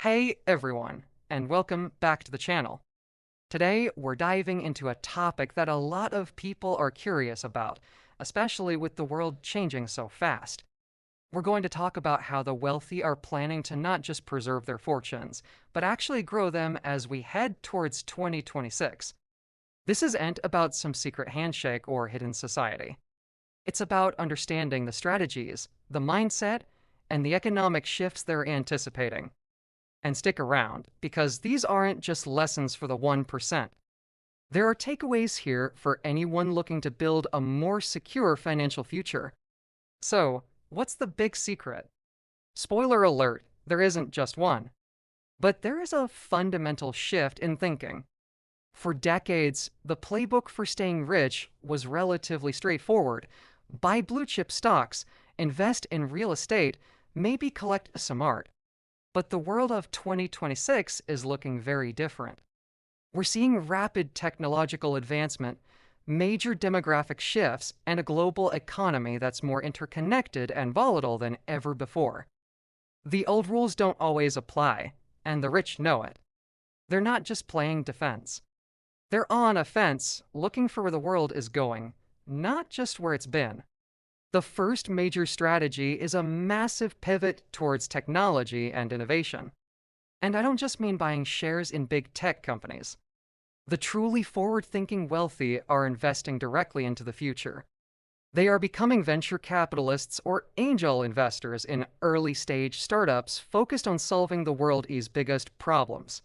Hey everyone, and welcome back to the channel. Today, we're diving into a topic that a lot of people are curious about, especially with the world changing so fast. We're going to talk about how the wealthy are planning to not just preserve their fortunes, but actually grow them as we head towards 2026. This isn't about some secret handshake or hidden society. It's about understanding the strategies, the mindset, and the economic shifts they're anticipating. And stick around, because these aren't just lessons for the 1%. There are takeaways here for anyone looking to build a more secure financial future. So, what's the big secret? Spoiler alert, there isn't just one. But there is a fundamental shift in thinking. For decades, the playbook for staying rich was relatively straightforward. Buy blue chip stocks, invest in real estate, maybe collect some art. But the world of 2026 is looking very different. We're seeing rapid technological advancement, major demographic shifts, and a global economy that's more interconnected and volatile than ever before. The old rules don't always apply, and the rich know it. They're not just playing defense. They're on offense, looking for where the world is going, not just where it's been. The first major strategy is a massive pivot towards technology and innovation. And I don't just mean buying shares in big tech companies. The truly forward-thinking wealthy are investing directly into the future. They are becoming venture capitalists or angel investors in early-stage startups focused on solving the world's biggest problems.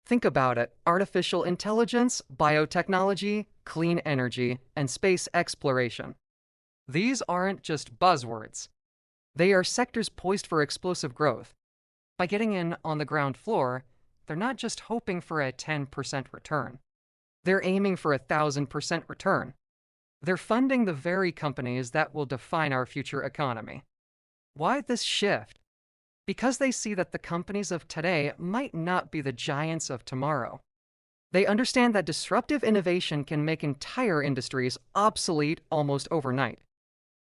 Think about it: artificial intelligence, biotechnology, clean energy, and space exploration. These aren't just buzzwords. They are sectors poised for explosive growth. By getting in on the ground floor, they're not just hoping for a 10% return. They're aiming for a 1,000% return. They're funding the very companies that will define our future economy. Why this shift? Because they see that the companies of today might not be the giants of tomorrow. They understand that disruptive innovation can make entire industries obsolete almost overnight.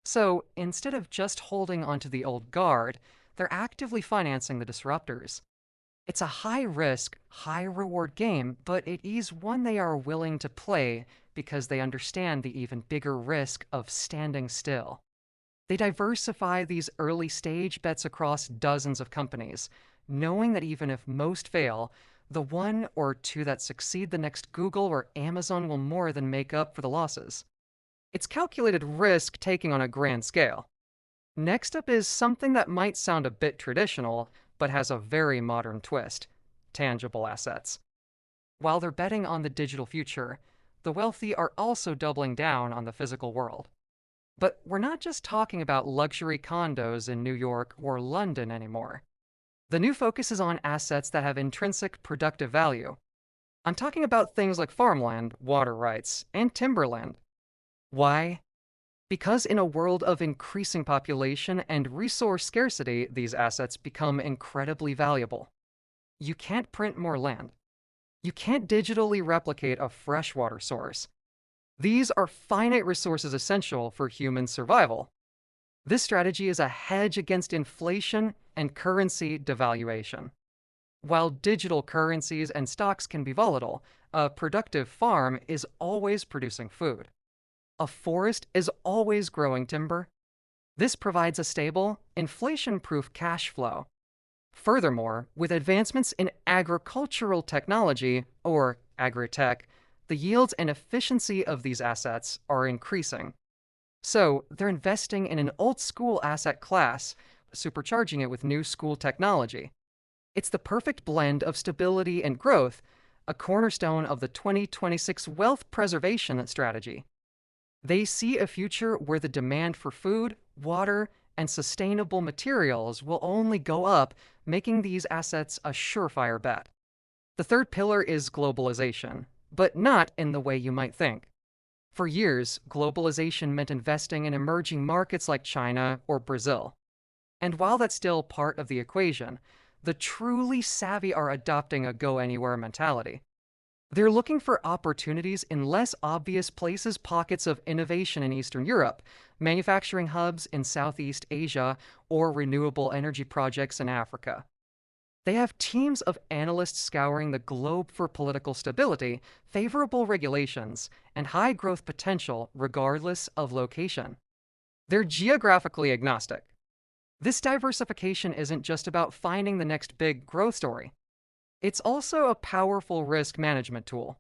So, instead of just holding onto the old guard, they're actively financing the disruptors. It's a high-risk, high-reward game, but it is one they are willing to play because they understand the even bigger risk of standing still. They diversify these early-stage bets across dozens of companies, knowing that even if most fail, the one or two that succeed, the next Google or Amazon, will more than make up for the losses. It's calculated risk-taking on a grand scale. Next up is something that might sound a bit traditional, but has a very modern twist: tangible assets. While they're betting on the digital future, the wealthy are also doubling down on the physical world. But we're not just talking about luxury condos in New York or London anymore. The new focus is on assets that have intrinsic productive value. I'm talking about things like farmland, water rights, and timberland. Why? Because in a world of increasing population and resource scarcity, these assets become incredibly valuable. You can't print more land. You can't digitally replicate a freshwater source. These are finite resources essential for human survival. This strategy is a hedge against inflation and currency devaluation. While digital currencies and stocks can be volatile, a productive farm is always producing food. A forest is always growing timber. This provides a stable, inflation-proof cash flow. Furthermore, with advancements in agricultural technology, or agri-tech, the yields and efficiency of these assets are increasing. So, they're investing in an old-school asset class, supercharging it with new school technology. It's the perfect blend of stability and growth, a cornerstone of the 2026 wealth preservation strategy. They see a future where the demand for food, water, and sustainable materials will only go up, making these assets a surefire bet. The third pillar is globalization, but not in the way you might think. For years, globalization meant investing in emerging markets like China or Brazil. And while that's still part of the equation, the truly savvy are adopting a go-anywhere mentality. They're looking for opportunities in less obvious places: pockets of innovation in Eastern Europe, manufacturing hubs in Southeast Asia, or renewable energy projects in Africa. They have teams of analysts scouring the globe for political stability, favorable regulations, and high growth potential regardless of location. They're geographically agnostic. This diversification isn't just about finding the next big growth story. It's also a powerful risk management tool.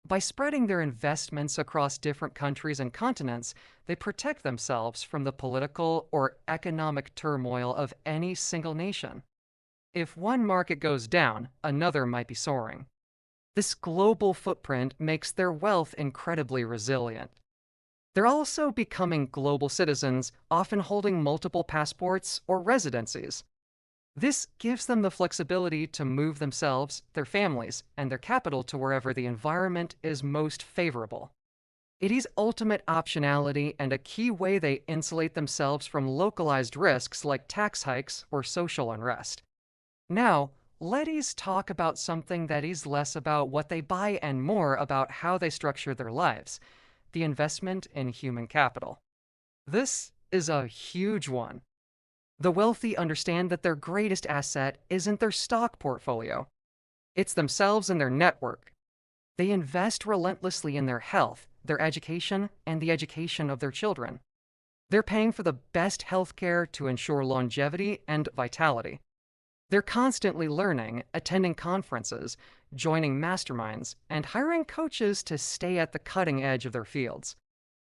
By spreading their investments across different countries and continents, they protect themselves from the political or economic turmoil of any single nation. If one market goes down, another might be soaring. This global footprint makes their wealth incredibly resilient. They're also becoming global citizens, often holding multiple passports or residencies. This gives them the flexibility to move themselves, their families, and their capital to wherever the environment is most favorable. It is ultimate optionality and a key way they insulate themselves from localized risks like tax hikes or social unrest. Now, let's talk about something that is less about what they buy and more about how they structure their lives: the investment in human capital. This is a huge one. The wealthy understand that their greatest asset isn't their stock portfolio, it's themselves and their network. They invest relentlessly in their health, their education, and the education of their children. They're paying for the best healthcare to ensure longevity and vitality. They're constantly learning, attending conferences, joining masterminds, and hiring coaches to stay at the cutting edge of their fields.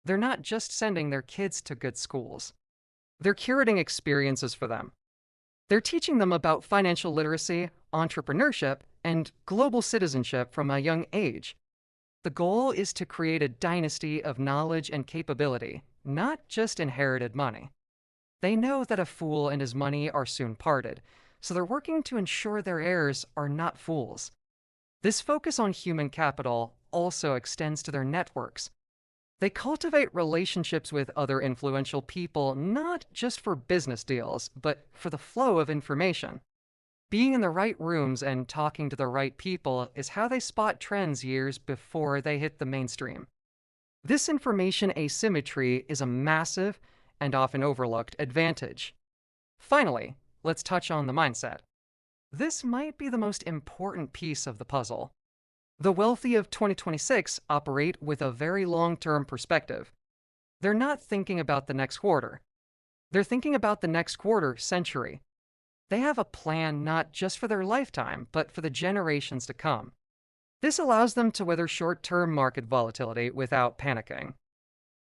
They're not just sending their kids to good schools. They're curating experiences for them. They're teaching them about financial literacy, entrepreneurship, and global citizenship from a young age. The goal is to create a dynasty of knowledge and capability, not just inherited money. They know that a fool and his money are soon parted, so they're working to ensure their heirs are not fools. This focus on human capital also extends to their networks. They cultivate relationships with other influential people not just for business deals, but for the flow of information. Being in the right rooms and talking to the right people is how they spot trends years before they hit the mainstream. This information asymmetry is a massive and often overlooked advantage. Finally, let's touch on the mindset. This might be the most important piece of the puzzle. The wealthy of 2026 operate with a very long-term perspective. They're not thinking about the next quarter. They're thinking about the next quarter century. They have a plan not just for their lifetime, but for the generations to come. This allows them to weather short-term market volatility without panicking.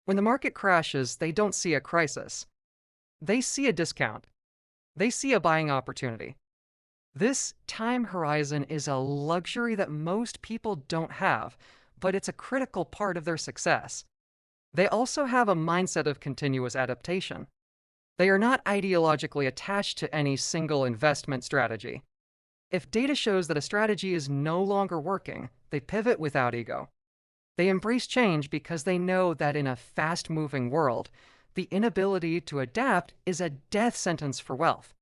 When the market crashes, they don't see a crisis. They see a discount. They see a buying opportunity. This time horizon is a luxury that most people don't have, but it's a critical part of their success. They also have a mindset of continuous adaptation. They are not ideologically attached to any single investment strategy. If data shows that a strategy is no longer working, they pivot without ego. They embrace change because they know that in a fast-moving world, the inability to adapt is a death sentence for wealth.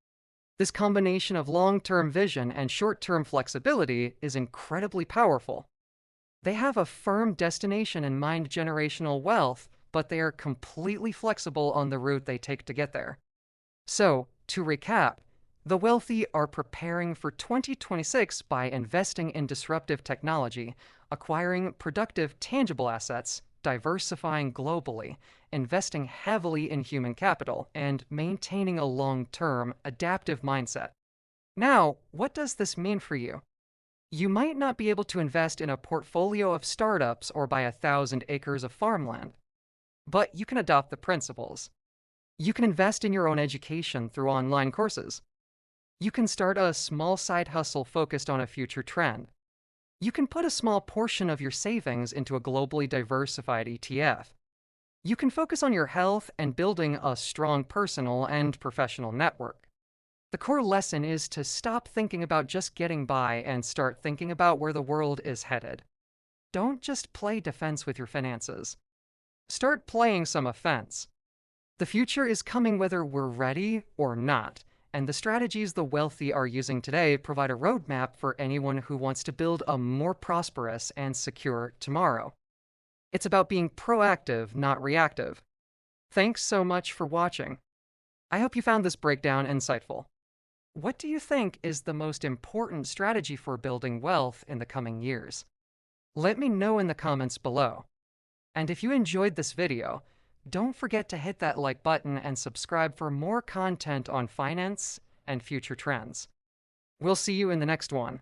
This combination of long-term vision and short-term flexibility is incredibly powerful. They have a firm destination in mind: generational wealth, but they are completely flexible on the route they take to get there. So, to recap, the wealthy are preparing for 2026 by investing in disruptive technology, acquiring productive tangible assets, diversifying globally, investing heavily in human capital, and maintaining a long-term, adaptive mindset. Now, what does this mean for you? You might not be able to invest in a portfolio of startups or buy 1,000 acres of farmland, but you can adopt the principles. You can invest in your own education through online courses. You can start a small side hustle focused on a future trend. You can put a small portion of your savings into a globally diversified ETF. You can focus on your health and building a strong personal and professional network. The core lesson is to stop thinking about just getting by and start thinking about where the world is headed. Don't just play defense with your finances. Start playing some offense. The future is coming whether we're ready or not, and the strategies the wealthy are using today provide a roadmap for anyone who wants to build a more prosperous and secure tomorrow. It's about being proactive, not reactive. Thanks so much for watching. I hope you found this breakdown insightful. What do you think is the most important strategy for building wealth in the coming years? Let me know in the comments below. And if you enjoyed this video, don't forget to hit that like button and subscribe for more content on finance and future trends. We'll see you in the next one.